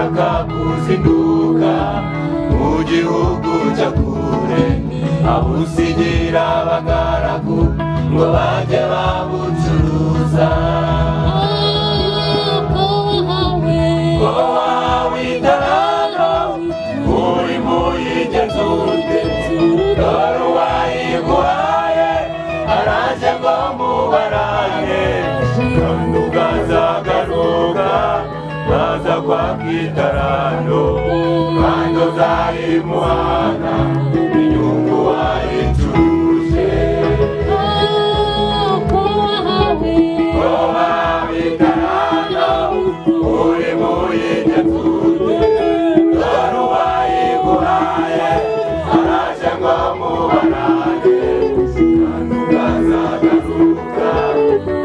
ushaka kuzinduka mu gihugu cya kure, abusigira abagaragu ngo bajye babucuruza. Ko wahawe itarano uri muyigenzure, dore uwayiguhaye araje ngo mubarane, kandi ukazagaruka naza kwaka itarano, kandi uzayimuhana inyungu wayicuruje. Ko wahawe itarano uri muyigenzure, dore uwayiguhaye araje ngo mubarane, kandi ukazagaruka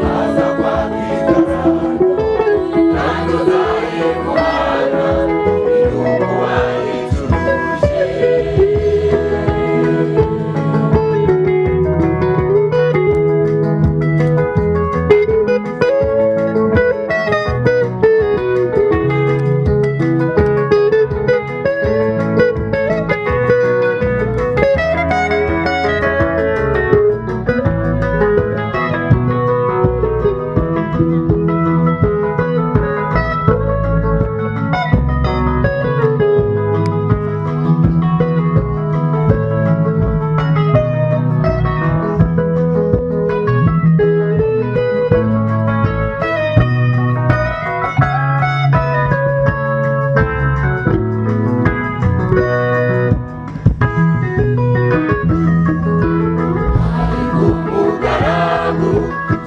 naza kwaka itarano, kandi uzayimuhana inyungu wayicuruje.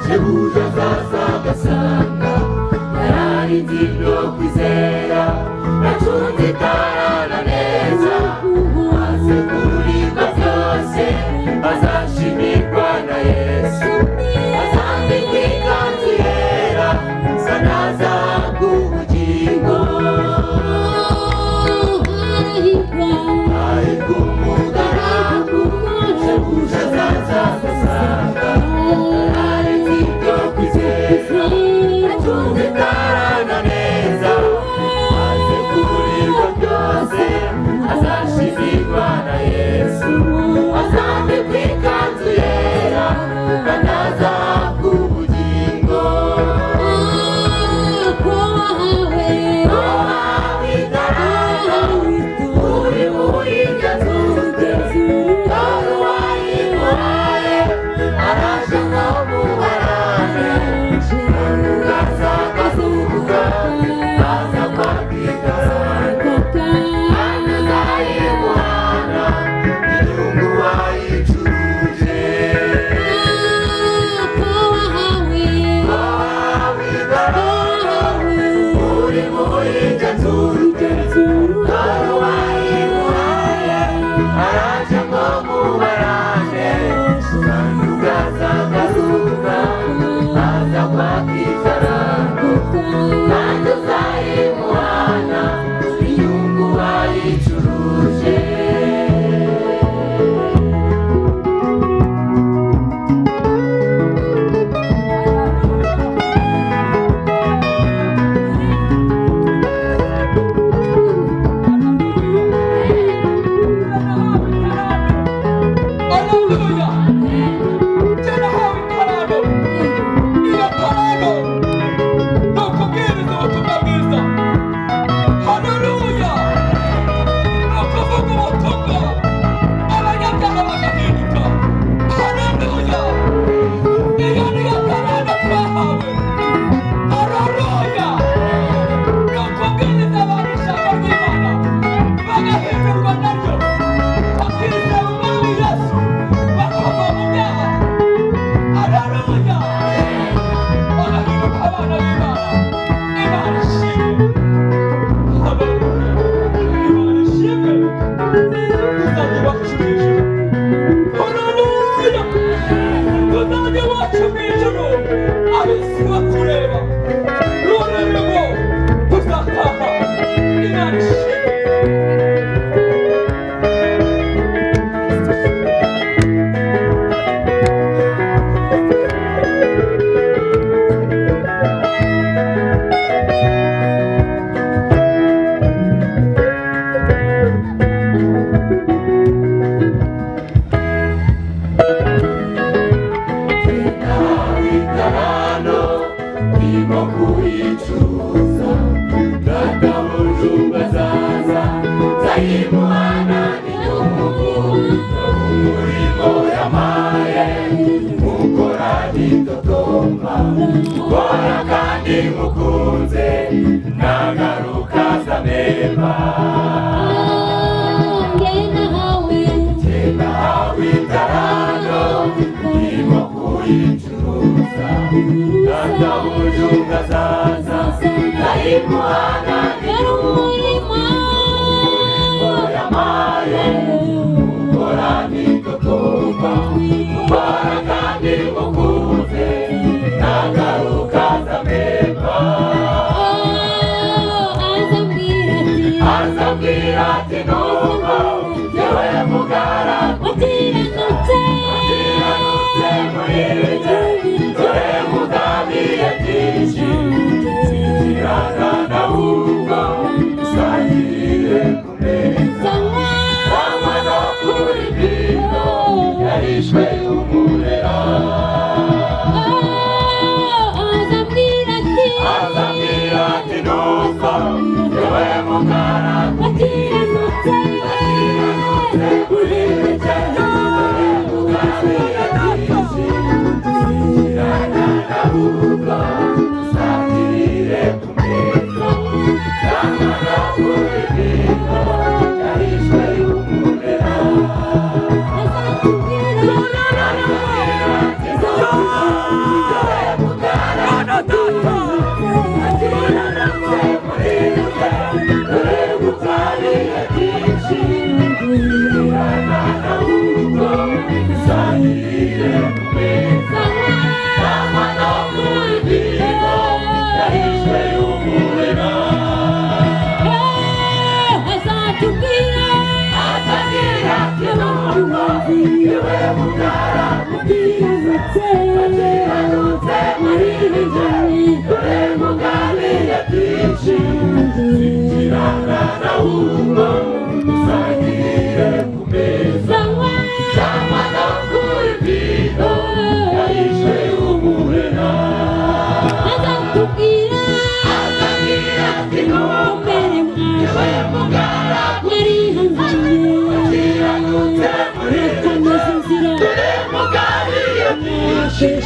Shebuja sasa gasanga yararinze ibyo kwizera, nacunze itarana neza, asekurirwa byose azashimirwa na Yesu, azambikwa ikanzu yera sanazahabwa ubugingo. Hahirwa umugaragu shebuja sasa gasanga yararinze ibyo kwizera, nacunze itarana neza, asekurirwa byose azashimirwa na Yesu, azambikwa ikanzu yera kandi azahabwa ubugingo. Ko wahawe itarano uri muyigenzure, dore uwayiguhaye araje ngo mubarane, kandi ukazagaruka naza kwaka itarano, kandi uzayimuhana inyungu wayicuruje. Ko wahawe itarano uri muyigenzure, dore uwayiguhaye araje ngo mubarane, kandi ukazagaruka naza kwaka itarano, kandi uzayimuhana inyungu wayicuruje. nahawe itarano ndimo kuyicuruza ndandabujunga zaza ndayimuhana n'umurimo yamaye gukora nitotomba gukora kandi mukunze nagaruka zamemba azambwira ati numva yewe mugara wakiranutse muri bike dore mugabiye byinshi sinzirana na wumva usangire ku meza cyangwa no kuri vino yarishwe umurera azambwira ati numva yewe mugara wakiranutse muri bike dore mugabiye byinshi sinzirana na wumva usangire ku meza cyangwa no kuri vino yarishwe umurera She's